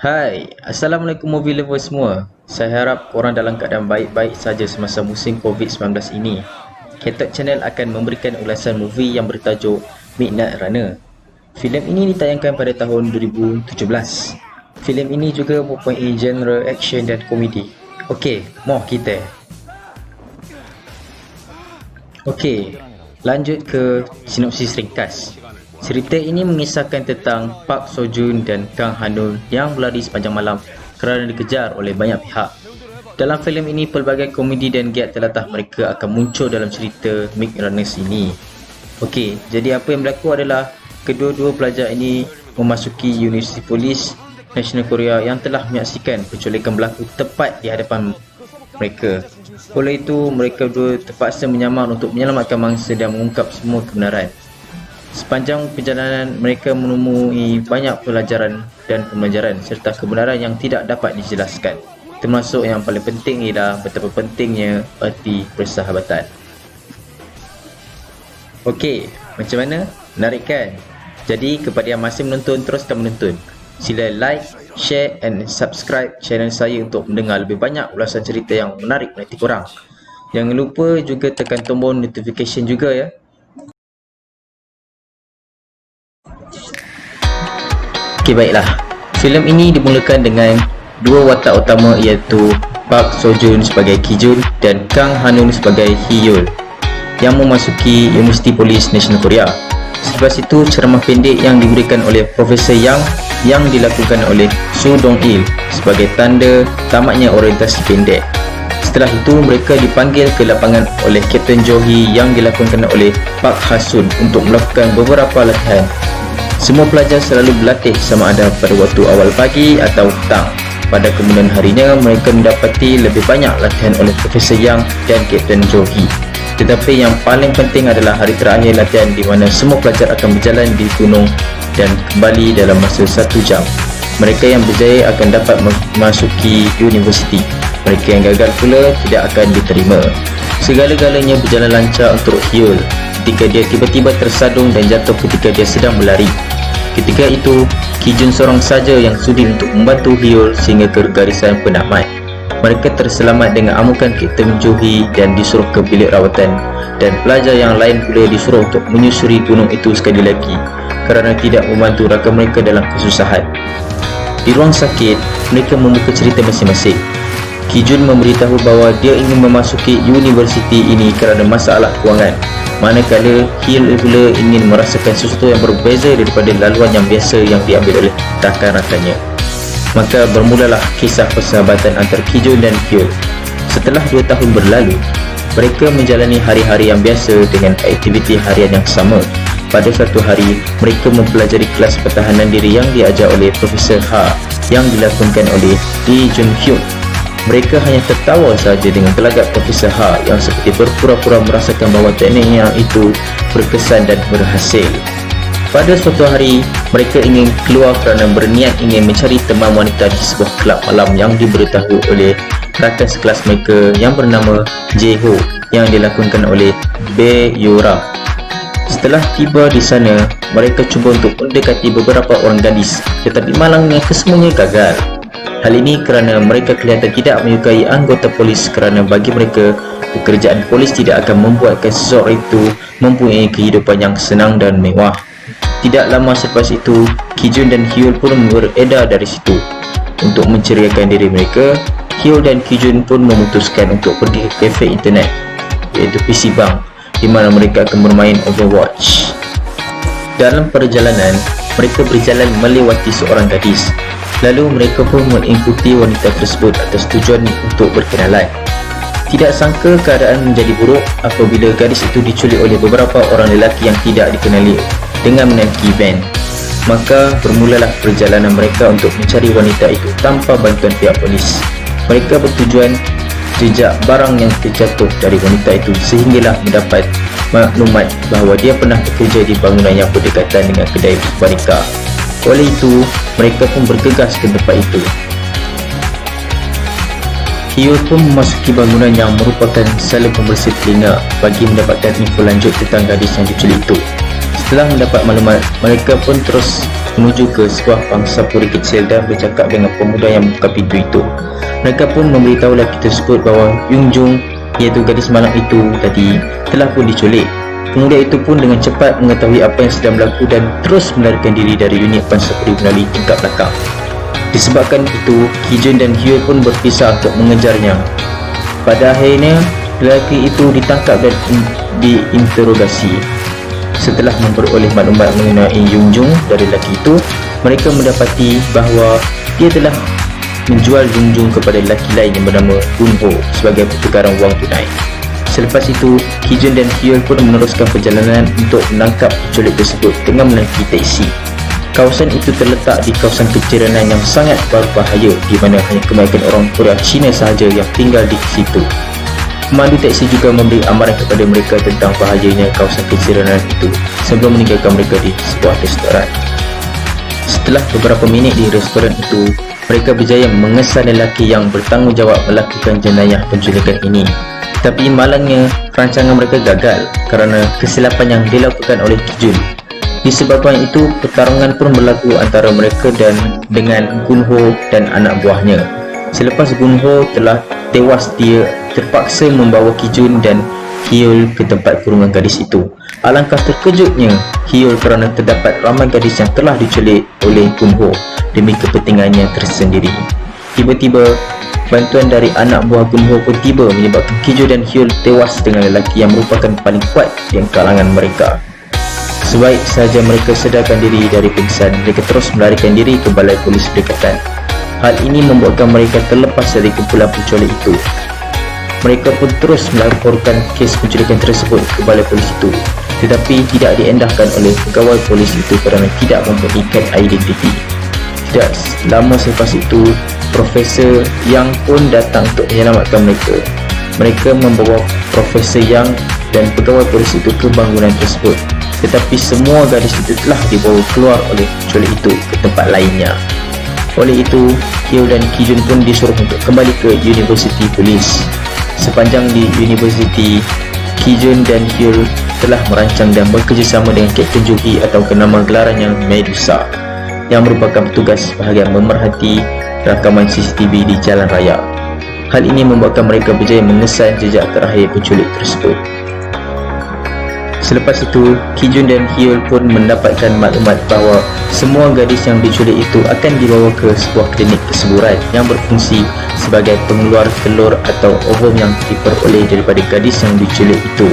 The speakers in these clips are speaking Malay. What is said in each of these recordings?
Hai, Assalamualaikum movie lover semua. Saya harap korang dalam keadaan baik-baik saja semasa musim COVID-19 ini. Ketok Channel akan memberikan ulasan movie yang bertajuk Midnight Runner. Filem ini ditayangkan pada tahun 2017. Filem ini juga mempunyai genre action dan komedi. Okey, moh kita. Okey, lanjut ke sinopsis ringkas. Cerita ini mengisahkan tentang Park Seo Joon dan Kang Han-nun yang berlari sepanjang malam kerana dikejar oleh banyak pihak. Dalam filem ini, pelbagai komedi dan gag terlatah mereka akan muncul dalam cerita Midnight Runners ini. Okey, jadi apa yang berlaku adalah kedua-dua pelajar ini memasuki Universiti Polis Nasional Korea yang telah menyaksikan penculikan berlaku tepat di hadapan mereka. Oleh itu, mereka berdua terpaksa menyamar untuk menyelamatkan mangsa dan mengungkap semua kebenaran. Sepanjang perjalanan, mereka menemui banyak pelajaran dan pembelajaran serta kebenaran yang tidak dapat dijelaskan. Termasuk yang paling penting ialah betapa pentingnya erti persahabatan. Okey, macam mana? Menarik kan? Jadi kepada yang masih menonton, teruskan menonton. Sila like, share and subscribe channel saya untuk mendengar lebih banyak ulasan cerita yang menarik menanti korang. Jangan lupa juga tekan tombol notification juga ya. Okey, baiklah. Filem ini dimulakan dengan dua watak utama iaitu Park Seo Joon sebagai Ki Jun dan Kang Han-nun sebagai Hee Yul yang memasuki Universiti Polis Nasional Korea. Selepas itu, ceramah pendek yang diberikan oleh Profesor Yang yang dilakukan oleh Soo Dong-il sebagai tanda tamatnya orientasi pendek. Setelah itu, mereka dipanggil ke lapangan oleh Kapten Jo-hee yang dilakukan oleh Park Ha-sun untuk melakukan beberapa latihan. Semua pelajar selalu berlatih sama ada pada waktu awal pagi atau petang. Pada kemudian harinya, mereka mendapati lebih banyak latihan oleh Profesor Yang dan Kapten Jo-hee. Tetapi yang paling penting adalah hari terakhir latihan di mana semua pelajar akan berjalan di gunung dan kembali dalam masa 1 jam. Mereka yang berjaya akan dapat memasuki universiti. Mereka yang gagal pula tidak akan diterima. Segala-galanya berjalan lancar untuk Hyul ketika dia tiba-tiba tersadung dan jatuh ketika dia sedang berlari. Ketika itu, Ki Jun seorang saja yang sudi untuk membantu Hyul sehingga ke garisan penamat. Mereka terselamat dengan amukan Kapten Jo-hee dan disuruh ke bilik rawatan, dan pelajar yang lain pula disuruh untuk menyusuri gunung itu sekali lagi kerana tidak membantu rakan mereka dalam kesusahan. Di ruang sakit, mereka membuka cerita masing-masing. Ki Jun memberitahu bahawa dia ingin memasuki universiti ini kerana masalah kewangan, manakala Hyul pula ingin merasakan sesuatu yang berbeza daripada laluan yang biasa yang diambil oleh rakan-rakannya. Maka bermulalah kisah persahabatan antara Ki Jun dan Hyul. Setelah 2 tahun berlalu, mereka menjalani hari-hari yang biasa dengan aktiviti harian yang sama. Pada suatu hari, mereka mempelajari kelas pertahanan diri yang diajar oleh Profesor Ha yang dilakonkan oleh Lee Jun Hyuk. Mereka hanya tertawa saja dengan gelagat Profesor Ha yang seperti berpura-pura merasakan bahawa tekniknya itu berkesan dan berhasil. Pada suatu hari, mereka ingin keluar kerana berniat ingin mencari teman wanita di sebuah kelab malam yang diberitahu oleh rakan sekelas mereka yang bernama Jae-ho yang dilakonkan oleh Bae Yora. Setelah tiba di sana, mereka cuba untuk mendekati beberapa orang gadis, tetapi malangnya kesemuanya gagal. Hal ini kerana mereka kelihatan tidak menyukai anggota polis kerana bagi mereka, pekerjaan polis tidak akan membuatkan seseorang itu mempunyai kehidupan yang senang dan mewah. Tidak lama selepas itu, Ki Jun dan Hyul pun beredar dari situ. Untuk menceriakan diri mereka, Hyul dan Ki Jun pun memutuskan untuk pergi ke kafe internet iaitu PC Bang, di mana mereka akan bermain Overwatch. Dalam perjalanan, mereka berjalan melewati seorang gadis. Lalu mereka pun mengikuti wanita tersebut atas tujuan untuk berkenalan. Tidak sangka keadaan menjadi buruk apabila gadis itu diculik oleh beberapa orang lelaki yang tidak dikenali dengan menaiki van. Maka bermulalah perjalanan mereka untuk mencari wanita itu tanpa bantuan pihak polis. Mereka bertujuan jejak barang yang terjatuh dari wanita itu sehinggalah mendapat maklumat bahawa dia pernah bekerja di bangunan yang berdekatan dengan kedai wanita. Oleh itu, mereka pun bergegas ke tempat itu. Hyul pun memasuki bangunan yang merupakan salon pembersih telinga bagi mendapatkan info lanjut tentang gadis yang diculik itu. Setelah mendapat maklumat, mereka pun terus menuju ke sebuah pangsapuri kecil dan bercakap dengan pemuda yang membuka pintu itu. Mereka pun memberitahu lelaki tersebut bahawa Yung Jung, iaitu gadis malang itu tadi, telah pun diculik. Pemuda itu pun dengan cepat mengetahui apa yang sedang berlaku dan terus melarikan diri dari unit pangsapuri melalui tingkap belakang. Disebabkan itu, Ki Jun dan Hyul pun berpisah untuk mengejarnya. Pada akhirnya, lelaki itu ditangkap dan diinterogasi. Setelah memperoleh maklumat mengenai Yung Jung dari lelaki itu, mereka mendapati bahawa dia telah menjual Yung Jung kepada lelaki lain yang bernama Gun Ho sebagai pertukaran wang tunai. Selepas itu, Ki Jun dan Hyul pun meneruskan perjalanan untuk menangkap penculik tersebut dengan menaiki teksi. Kawasan itu terletak di kawasan keceranan yang sangat berbahaya, di mana hanya kebanyakan orang Korea Cina sahaja yang tinggal di situ. Pemandu teksi juga memberi amaran kepada mereka tentang bahayanya kawasan keceranan itu sebelum meninggalkan mereka di sebuah restoran. Setelah beberapa minit di restoran itu, mereka berjaya mengesan lelaki yang bertanggungjawab melakukan jenayah penculikan ini. Tapi malangnya, rancangan mereka gagal kerana kesilapan yang dilakukan oleh Ki Jun. Disebabkan itu, pertarungan pun berlaku antara mereka dengan Gun Ho dan anak buahnya. Selepas Gun Ho telah tewas, dia terpaksa membawa Ki Jun dan Hyul ke tempat kurungan gadis itu. Alangkah terkejutnya Hyul kerana terdapat ramai gadis yang telah diculik oleh Gun Ho demi kepentingannya tersendiri. Tiba-tiba, bantuan dari anak buah Gun Ho pun tiba, menyebabkan Ki Jun dan Hyul tewas dengan lelaki yang merupakan paling kuat di kalangan mereka. Sebaik sahaja mereka sedarkan diri dari pingsan, mereka terus melarikan diri ke balai polis berdekatan. Hal ini membuatkan mereka terlepas dari kumpulan penculik itu. Mereka pun terus melaporkan kes penculikan tersebut ke balai polis itu, tetapi tidak diendahkan oleh pegawai polis itu kerana tidak mempunyai identiti. Tidak lama selepas itu, Profesor Yang pun datang untuk menyelamatkan mereka. Mereka membawa Profesor Yang dan pegawai polis itu ke bangunan tersebut, tetapi semua gadis itu telah dibawa keluar oleh penculik itu ke tempat lainnya. Oleh itu, Hyul dan Ki Jun pun disuruh untuk kembali ke Universiti Polis. Sepanjang di Universiti, Ki Jun dan Hyul telah merancang dan bekerjasama dengan Kapten Jo Hee atau nama gelarannya Medusa, yang merupakan petugas bahagian memerhati rakaman CCTV di jalan raya. Hal ini membuatkan mereka berjaya mengesan jejak terakhir penculik tersebut. Selepas itu, Ki Jun dan Hyul pun mendapatkan maklumat bahawa semua gadis yang diculik itu akan dibawa ke sebuah klinik kesuburan yang berfungsi sebagai pengeluar telur atau ovum yang diperoleh daripada gadis yang diculik itu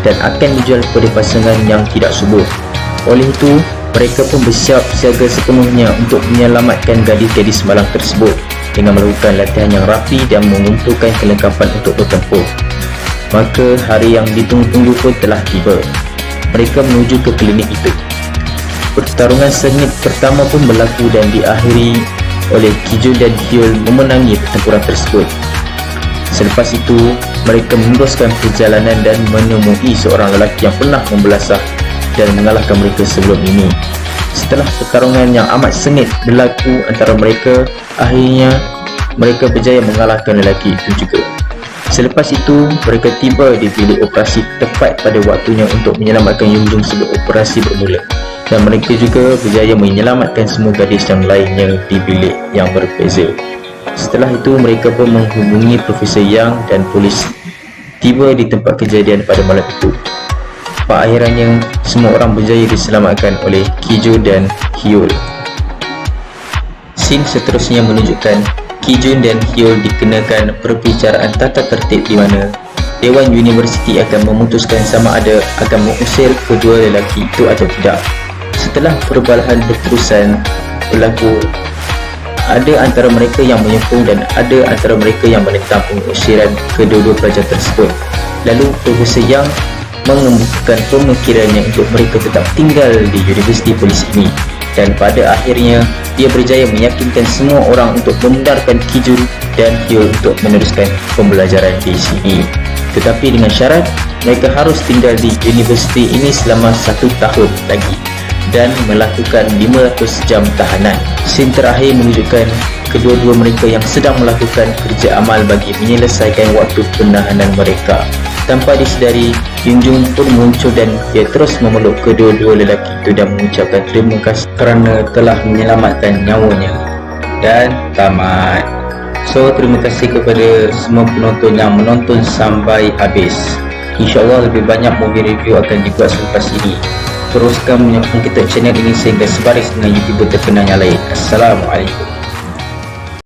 dan akan dijual kepada pasangan yang tidak subur. Oleh itu, mereka pun bersiap siaga sepenuhnya untuk menyelamatkan gadis-gadis malang tersebut dengan melakukan latihan yang rapi dan mengumpulkan kelengkapan untuk bertempur. Maka hari yang ditunggu-tunggu pun telah tiba. Mereka menuju ke klinik itu. Pertarungan sengit pertama pun berlaku dan diakhiri oleh Ki Jun dan Hyul memenangi pertempuran tersebut. Selepas itu, mereka meneruskan perjalanan dan menemui seorang lelaki yang pernah membelasah dan mengalahkan mereka sebelum ini. Setelah pertarungan yang amat sengit berlaku antara mereka, akhirnya mereka berjaya mengalahkan lelaki itu juga. Selepas itu, mereka tiba di bilik operasi tepat pada waktunya untuk menyelamatkan Yung Jung sebelum operasi bermula, dan mereka juga berjaya menyelamatkan semua gadis yang lainnya di bilik yang berbeza. Setelah itu, mereka pun menghubungi Profesor Yang dan polis tiba di tempat kejadian pada malam itu. Akhirannya, semua orang berjaya diselamatkan oleh Ki Jun dan Hyul. Scene seterusnya menunjukkan Ki Jun dan Hyul dikenakan perbicaraan tata tertib di mana Dewan Universiti akan memutuskan sama ada akan mengusir kedua lelaki itu atau tidak. Setelah perbalahan berterusan berlaku, ada antara mereka yang menyokong dan ada antara mereka yang menentang pengusiran kedua-dua pelajar tersebut. Lalu Profesor Yang mengemukakan pemikirannya untuk mereka tetap tinggal di Universiti Polis ini, dan pada akhirnya dia berjaya meyakinkan semua orang untuk membenarkan Ki Jun dan Hyul untuk meneruskan pembelajaran di sini, tetapi dengan syarat mereka harus tinggal di universiti ini selama 1 tahun lagi dan melakukan 500 jam tahanan. Scene terakhir menunjukkan kedua-dua mereka yang sedang melakukan kerja amal bagi menyelesaikan waktu penahanan mereka. Tanpa disedari, Junjung pun muncul dan ia terus memeluk kedua-dua lelaki itu dan mengucapkan terima kasih kerana telah menyelamatkan nyawanya. Dan tamat. So, terima kasih kepada semua penonton yang menonton sampai habis. InsyaAllah lebih banyak movie review akan dibuat selepas ini. Teruskan menyokong kita channel ini sehingga sebaris dengan YouTuber terkenal yang lain. Assalamualaikum.